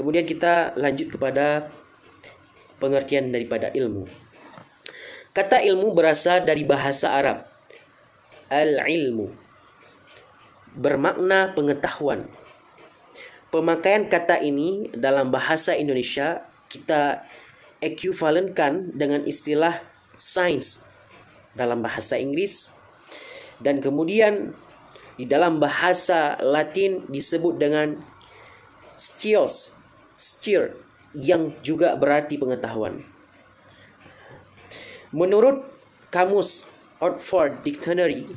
Kemudian kita lanjut kepada pengertian daripada ilmu. Kata ilmu berasal dari bahasa Arab. Al-ilmu bermakna pengetahuan. Pemakaian kata ini dalam bahasa Indonesia kita ekuivalenkan dengan istilah sains dalam bahasa Inggris, dan kemudian di dalam bahasa Latin disebut dengan science, yang juga berarti pengetahuan. Menurut kamus Oxford Dictionary,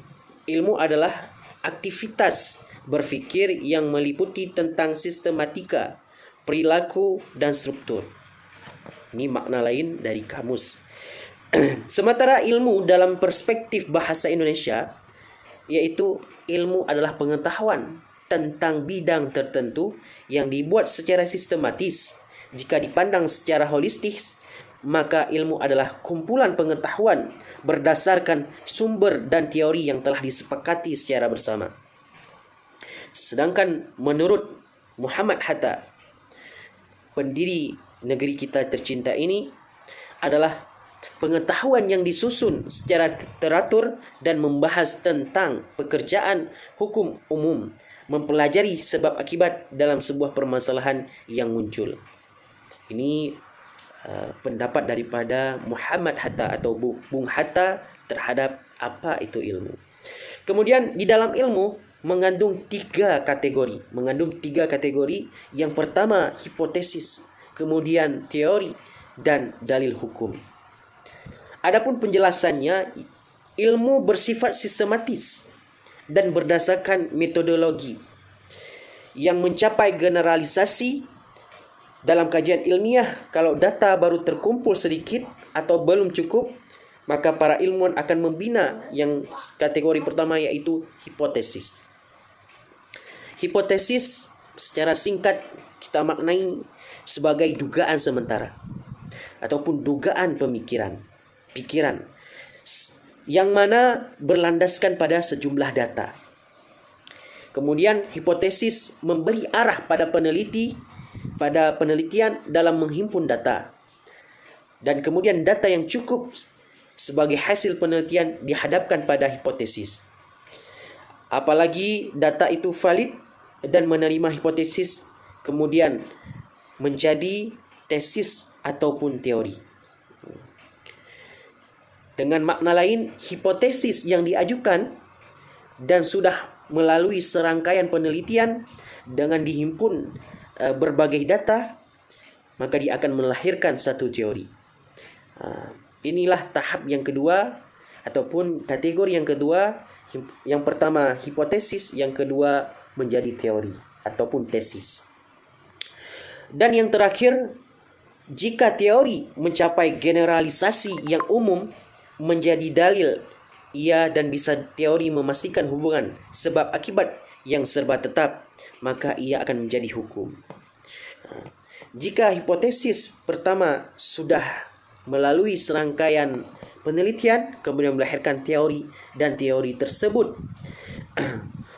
ilmu adalah aktivitas berfikir yang meliputi tentang sistematika, perilaku, dan struktur. Ini makna lain dari kamus. Sementara ilmu dalam perspektif bahasa Indonesia, yaitu ilmu adalah pengetahuan tentang bidang tertentu yang dibuat secara sistematis. Jika dipandang secara holistis, maka ilmu adalah kumpulan pengetahuan berdasarkan sumber dan teori yang telah disepakati secara bersama. Sedangkan menurut Muhammad Hatta, pendiri negeri kita tercinta ini, adalah pengetahuan yang disusun secara teratur dan membahas tentang pekerjaan hukum umum, mempelajari sebab akibat dalam sebuah permasalahan yang muncul. Ini pendapat daripada Muhammad Hatta atau Bung Hatta terhadap apa itu ilmu. Kemudian di dalam ilmu mengandung tiga kategori. Yang pertama hipotesis, kemudian teori, dan dalil hukum. Adapun penjelasannya, ilmu bersifat sistematis dan berdasarkan metodologi yang mencapai generalisasi. Dalam kajian ilmiah, kalau data baru terkumpul sedikit atau belum cukup, maka para ilmuwan akan membina yang kategori pertama, yaitu hipotesis. Hipotesis secara singkat kita maknai sebagai dugaan sementara ataupun dugaan pikiran yang mana berlandaskan pada sejumlah data. Kemudian hipotesis memberi arah pada penelitian dalam menghimpun data. Dan kemudian data yang cukup sebagai hasil penelitian dihadapkan pada hipotesis. Apalagi data itu valid dan menerima hipotesis kemudian menjadi tesis ataupun teori. Dengan makna lain, hipotesis yang diajukan dan sudah melalui serangkaian penelitian dengan dihimpun berbagai data, maka dia akan melahirkan satu teori. Inilah tahap yang kedua ataupun kategori yang kedua. Yang pertama hipotesis, yang kedua menjadi teori ataupun tesis. Dan yang terakhir, jika teori mencapai generalisasi yang umum menjadi dalil, ia dan bisa teori memastikan hubungan sebab akibat yang serba tetap, maka ia akan menjadi hukum. Jika hipotesis pertama sudah melalui serangkaian penelitian, kemudian melahirkan teori, dan teori tersebut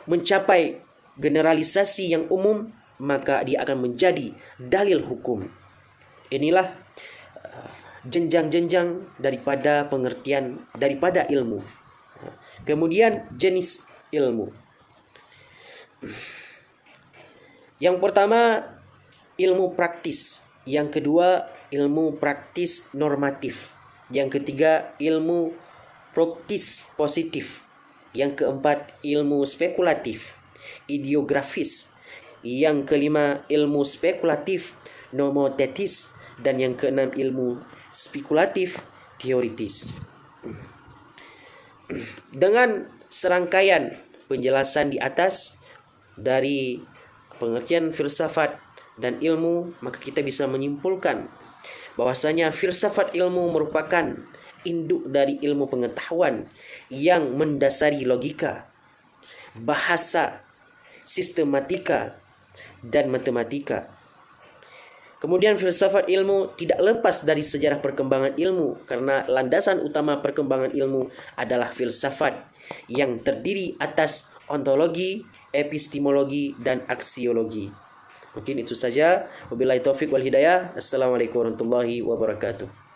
mencapai generalisasi yang umum, maka dia akan menjadi dalil hukum. Inilah jenjang-jenjang daripada pengertian daripada ilmu. Kemudian jenis ilmu. Yang pertama ilmu praktis, yang kedua ilmu praktis normatif, yang ketiga ilmu praktis positif, yang keempat ilmu spekulatif ideografis, yang kelima ilmu spekulatif nomotetis, dan yang keenam ilmu spekulatif teoritis. Dengan serangkaian penjelasan di atas dari pengertian filsafat dan ilmu, maka kita bisa menyimpulkan bahwasanya filsafat ilmu merupakan induk dari ilmu pengetahuan yang mendasari logika, bahasa, sistematika, dan matematika. Kemudian filsafat ilmu tidak lepas dari sejarah perkembangan ilmu, karena landasan utama perkembangan ilmu adalah filsafat yang terdiri atas ontologi, epistemologi, dan aksiologi. Mungkin itu saja. Wabillahi taufik wal hidayah. Assalamualaikum warahmatullahi wabarakatuh.